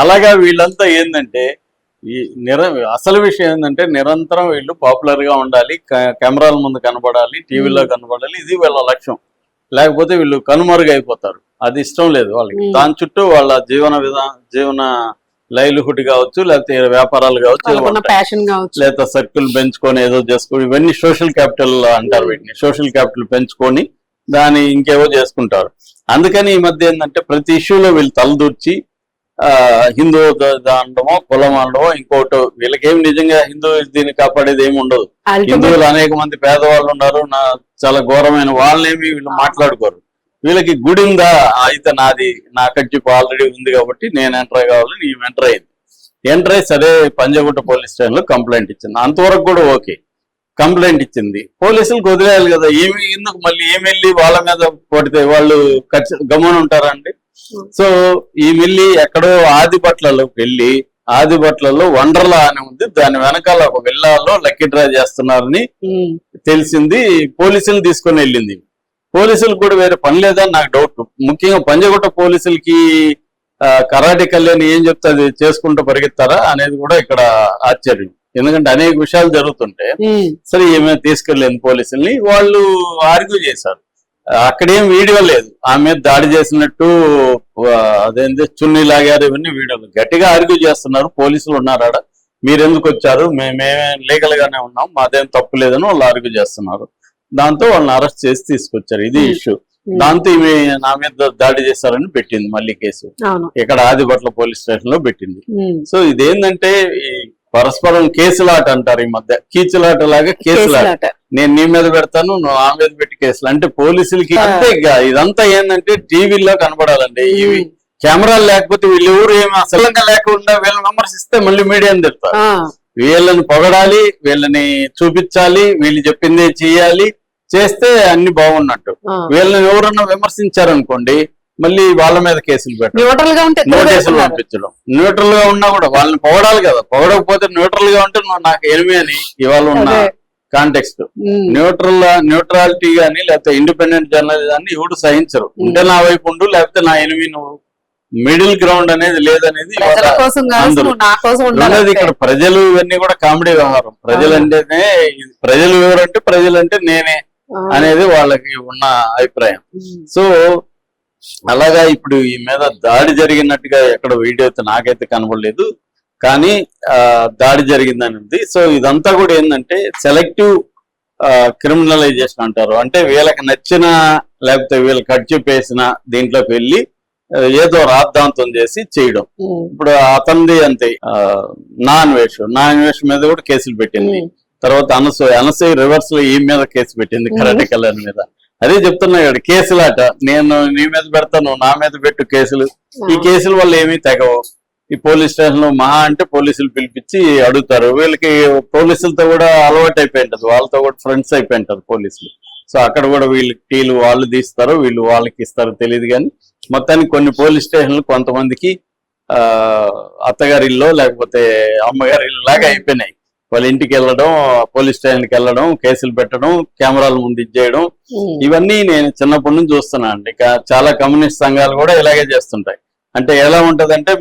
అలాగా వీళ్ళంతా ఏంటంటే ఈ అసలు విషయం ఏంటంటే నిరంతరం వీళ్ళు పాపులర్ గా ఉండాలి, కెమెరాల ముందు కనబడాలి, టీవీలో కనబడాలి, ఇది వీళ్ళ లక్ష్యం. లేకపోతే వీళ్ళు కనుమరుగైపోతారు. అది ఇష్టం లేదు వాళ్ళకి. దాని చుట్టూ వాళ్ళ జీవన లైవ్లీహుడ్ కావచ్చు, లేకపోతే వ్యాపారాలు కావచ్చు, లేదా సర్కిల్ పెంచుకొని ఏదో చేసుకొని, ఇవన్నీ సోషల్ క్యాపిటల్ అంటారు వీటిని. సోషల్ క్యాపిటల్ పెంచుకొని దాని ఇంకేవో చేసుకుంటారు. అందుకని ఈ మధ్య ఏంటంటే ప్రతి ఇష్యూలో వీళ్ళు తలదూర్చి హిందూ అనడమో, కులం అనడమో, ఇంకోటి వీళ్ళకేం నిజంగా హిందూ దీన్ని కాపాడేది ఏమి ఉండదు. హిందువులు అనేక మంది పేదవాళ్ళు ఉన్నారు, చాలా ఘోరమైన వాళ్ళేమి వీళ్ళు మాట్లాడుకోరు. వీళ్ళకి గుడి ఉందా, అయితే నాది నా కట్టిపు ఆల్రెడీ ఉంది కాబట్టి నేను ఎంటర్ కావాలి, నేను ఎంటర్ అయింది. ఎంటర్ అయ్యి సరే పంజగుట్ట పోలీస్ స్టేషన్ లో కంప్లైంట్ ఇచ్చింది. అంతవరకు కూడా ఓకే, కంప్లైంట్ ఇచ్చింది. పోలీసులకు వదిలేయాలి కదా, ఎందుకు మళ్ళీ వెళ్ళి వాళ్ళ మీద కొడితే వాళ్ళు గమనం ఉంటారండి. సో ఈ మిల్లి ఎక్కడో ఆదిబట్లలోకి వెళ్ళి, ఆదిబట్లలో వండర్లా అని ఉంది, దాని వెనకాల ఒక విల్లాలో లక్కీ డ్రా చేస్తున్నారని తెలిసింది. పోలీసులు తీసుకొని వెళ్ళింది. పోలీసులకు కూడా వేరే పని లేదని నాకు డౌట్. ముఖ్యంగా పంజగుట్ట పోలీసులకి కరాటే కళ్యాణ్ ఏం చెప్తే అది చేసుకుంటూ పరిగెత్తారా అనేది కూడా ఇక్కడ ఆశ్చర్యం. ఎందుకంటే అనేక విషయాలు జరుగుతుంటే సరే ఏమైనా తీసుకెళ్ళలేదు పోలీసుల్ని. వాళ్ళు ఆర్గ్యూ చేశారు. అక్కడేం వీడియో లేదు, ఆమె మీద దాడి చేసినట్టు అదేంటి చున్నీ లాగారు, ఇవన్నీ వీడియోలు. గట్టిగా ఆర్గ్యూ చేస్తున్నారు. పోలీసులు ఉన్నారాడ, మీరెందుకు వచ్చారు, మేమే లీగల్ గానే ఉన్నాం, మాదేం తప్పు లేదని వాళ్ళు ఆర్గ్యూ చేస్తున్నారు. దాంతో వాళ్ళని అరెస్ట్ చేసి తీసుకొచ్చారు. ఇది ఇష్యూ. దాంతో ఈమె నా మీద దాడి చేశారని పెట్టింది మళ్ళీ కేసు. ఇక్కడ ఆదిబట్ల పోలీస్ స్టేషన్ లో పెట్టింది. సో ఇదేంటంటే పరస్పరం కేసులాట అంటారు ఈ మధ్య, కీచులాట లాగా కేసులాట. నేను నీ మీద పెడతాను, నువ్వు ఆ మీద పెట్టి కేసులు అంటే పోలీసులకి. అంతే ఇదంతా ఏంటంటే టీవీలో కనబడాలండి. ఇవి కెమెరాలు లేకపోతే వీళ్ళు ఎవరు ఏమి అసలు లేకుండా వీళ్ళని విమర్శిస్తే మళ్ళీ మీడియాని తిడతారు. వీళ్ళని పొగడాలి, వీళ్ళని చూపించాలి, వీళ్ళు చెప్పిందే చెయ్యాలి, చేస్తే అన్ని బాగున్నట్టు. వీళ్ళని ఎవరన్నా విమర్శించారనుకోండి మళ్ళీ వాళ్ళ మీద కేసులు పెట్టడం, నోటీసులు పంపించడం. న్యూట్రల్ గా ఉన్నా కూడా వాళ్ళని పొగడాలి కదా, పొగడకపోతే న్యూట్రల్ గా ఉంటే నువ్వు నాకు ఎనిమి అని ఇవాళ ఉన్న కాంటెక్స్ట్. న్యూట్రాలిటీ గానీ లేకపోతే ఇండిపెండెంట్ జర్నలిజాన్ని ఎవడు సహించరు. ఉంటే నా వైపు ఉండు, లేకపోతే నా ఎనిమి నువ్వు. మిడిల్ గ్రౌండ్ అనేది లేదనేది ఇక్కడ. ప్రజలు ఇవన్నీ కూడా కామెడీ వ్యవహారం. ప్రజలంటేనే ప్రజలు ఎవరంటే ప్రజలంటే నేనే అనేది వాళ్ళకి ఉన్న అభిప్రాయం. సో అలాగా ఇప్పుడు ఈ మీద దాడి జరిగినట్టుగా ఎక్కడ వీడియో అయితే నాకైతే కనబడలేదు, కానీ దాడి జరిగిందని ఉంది. సో ఇదంతా కూడా ఏంటంటే సెలెక్టివ్ క్రిమినలైజేషన్ అంటారు. అంటే వీళ్ళకి నచ్చిన లేకపోతే వీళ్ళకి కట్చిపేసిన దీంట్లోకి వెళ్ళి ఏదో రాద్ధాంతం చేసి చేయడం. ఇప్పుడు అతనిది అంతే, నాన్ వేష్ మీద కూడా కేసులు పెట్టింది. తర్వాత అనసూయ రివర్స్ లో ఈ మీద కేసు పెట్టింది, కరాటే కళ్యాణ్ మీద. అదే చెప్తున్నా ఇక్కడ కేసులాట. నేను నీ మీద పెడతాను, నా మీద పెట్టు కేసులు. ఈ కేసుల వల్ల ఏమీ తెగవు. ఈ పోలీస్ స్టేషన్ లో మహా అంటే పోలీసులు పిలిపించి అడుగుతారు. వీళ్ళకి పోలీసులతో కూడా అలవాటు అయిపోయి ఉంటది, వాళ్ళతో కూడా ఫ్రెండ్స్ అయిపోయి ఉంటారు పోలీసులు. సో అక్కడ కూడా వీళ్ళకి టీలు వాళ్ళు తీస్తారు, వీళ్ళు వాళ్ళకి ఇస్తారు తెలియదు. కానీ మొత్తానికి కొన్ని పోలీస్ స్టేషన్లు కొంతమందికి అత్తగారిల్లో లేకపోతే అమ్మగారిల్లు లాగా అయిపోయినాయి. వాళ్ళ ఇంటికి వెళ్ళడం, పోలీస్ స్టేషన్కి వెళ్ళడం, కేసులు పెట్టడం, కెమెరాల ముందు ఇచ్చేయడం, ఇవన్నీ నేను చిన్నప్పటి నుంచి చూస్తున్నా అండి. చాలా కమ్యూనిస్ట్ సంఘాలు కూడా ఇలాగే చేస్తుంటాయి. అంటే ఎలా ఉంటదంటే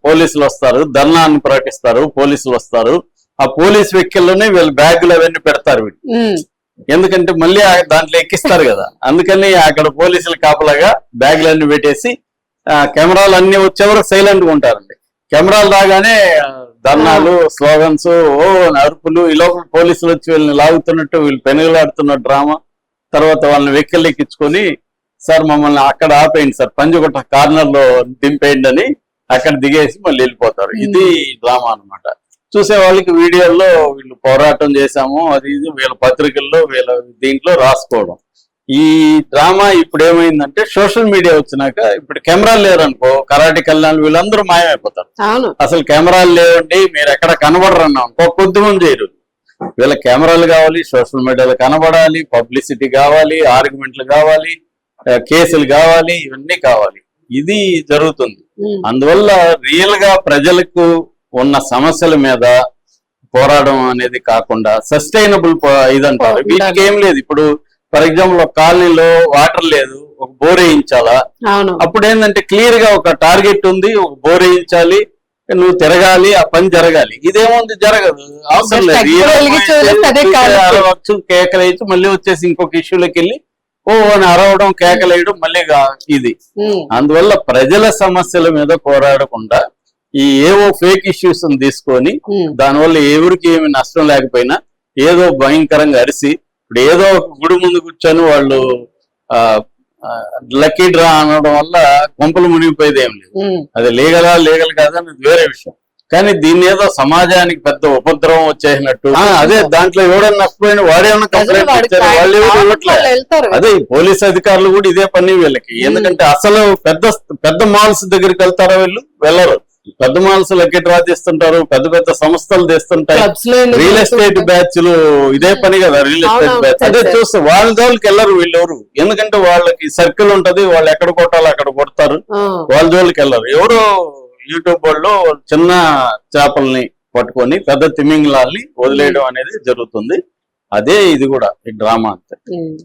పోలీసులు వస్తారు, ధర్నాన్ని ప్రకటిస్తారు, పోలీసులు వస్తారు, ఆ పోలీస్ వెహికల్లోనే వీళ్ళు బ్యాగులు అవన్నీ పెడతారు వీళ్ళు. ఎందుకంటే మళ్ళీ దాంట్లో ఎక్కిస్తారు కదా, అందుకని అక్కడ పోలీసులు కాపలాగా బ్యాగులన్నీ పెట్టేసి కెమెరాలు అన్ని వచ్చేవరకు సైలెంట్ గా ఉంటారండి. కెమెరాలు రాగానే ధర్నాలు, స్లోగన్స్, అరుపులు. ఈ లోపల పోలీసులు వచ్చి వీళ్ళని లాగుతున్నట్టు, వీళ్ళు పెనుగులాడుతున్న డ్రామా. తర్వాత వాళ్ళని వెహికల్ ఎక్కించుకొని సార్ మమ్మల్ని అక్కడ ఆపేయండి సార్, పంజగుట్ట కార్నర్ లో దింపేయండి అని అక్కడ దిగేసి మళ్ళీ వెళ్ళిపోతారు. ఇది డ్రామా అనమాట. చూసే వాళ్ళకి వీడియోల్లో వీళ్ళు పోరాటం చేశాము అది ఇది వీళ్ళ పత్రికల్లో వీళ్ళ దీంట్లో రాసుకోవడం. ఈ డ్రామా ఇప్పుడు ఏమైందంటే సోషల్ మీడియా వచ్చినాక ఇప్పుడు కెమెరాలు లేరనుకో, కరాటే కళ్యాణ్ వీళ్ళందరూ మాయమైపోతారు. అసలు కెమెరాలు లేవండి మీరు ఎక్కడ కనబడరన్నా అనుకో, కొద్దిమంది చేయరు. వీళ్ళ కెమెరాలు కావాలి, సోషల్ మీడియాలో కనబడాలి, పబ్లిసిటీ కావాలి, ఆర్గ్యుమెంట్లు కావాలి, కేసులు కావాలి, ఇవన్నీ కావాలి. ఇది జరుగుతుంది. అందువల్ల రియల్ గా ప్రజలకు ఉన్న సమస్యల మీద పోరాడడం అనేది కాకుండా సస్టైనబుల్ ఇదంటారు. వీటికి ఏం లేదు. ఇప్పుడు ఫర్ ఎగ్జాంపుల్ ఒక కాలనీలో వాటర్ లేదు, ఒక బోర్ వేయించాలా, అవును అప్పుడు ఏంటంటే క్లియర్ గా ఒక టార్గెట్ ఉంది, ఒక బోర్ వేయించాలి, నువ్వు తిరగాలి, ఆ పని జరగాలి. ఇదేముంది, జరగదు, అవసరం లేదు. ఎక్కడ వెలిగించి వదిలేస్తే అదే కాదు. అరవచ్చు, కేకలేయచ్చు, మళ్ళీ వచ్చేసి ఇంకొక ఇష్యూలోకి వెళ్ళి ఓ అని అరవడం, కేకలేయడం, మళ్ళీ ఇది. అందువల్ల ప్రజల సమస్యల మీద పోరాడకుండా ఈ ఏవో ఫేక్ ఇష్యూస్ తీసుకొని దానివల్ల ఎవరికి ఏమి నష్టం లేకపోయినా ఏదో భయంకరంగా అరిసి, ఇప్పుడు ఏదో ఒక గుడి ముందు కూర్చొని వాళ్ళు లక్కీ డ్రా అనడం వల్ల కొంపలు మునిగిపోయేది ఏం లేదు. అది లీగల్ కాదా అనేది వేరే విషయం. కానీ దీన్ని ఏదో సమాజానికి పెద్ద ఉపద్రవం వచ్చేసినట్టు, అదే దాంట్లో ఎవడన్నా నష్టపోయిన వాడేమన్నా కంప్లైంట్ ఇచ్చారు, వాళ్ళు ఎవరు ఇవ్వట్లేదు. అదే పోలీస్ అధికారులు కూడా ఇదే పని వీళ్ళకి. ఎందుకంటే అసలు పెద్ద మాల్స్ దగ్గరికి వెళ్తారా వీళ్ళు? వెళ్ళరు. పెద్ద మాల్స్ లక్కీ డ్రా తీస్తుంటారు, పెద్ద పెద్ద సంస్థలు తీస్తుంటాయి, రియల్ ఎస్టేట్ బ్యాచ్లు ఇదే పని కదా, రియల్ ఎస్టేట్ బ్యాచ్. అదే చూస్తే వాళ్ళ జోలికి వెళ్ళరు వీళ్ళెవరు. ఎందుకంటే వాళ్ళకి సర్కిల్ ఉంటది, వాళ్ళు ఎక్కడ కొట్టాలో అక్కడ కొడతారు, వాళ్ళ జోలికి వెళ్ళరు. ఎవరు యూట్యూబ్ వాళ్ళు చిన్న చేపల్ని పట్టుకొని పెద్ద తిమింగలాల్ని వదిలేయడం అనేది జరుగుతుంది. అదే ఇది కూడా ఈ డ్రామా అంతే.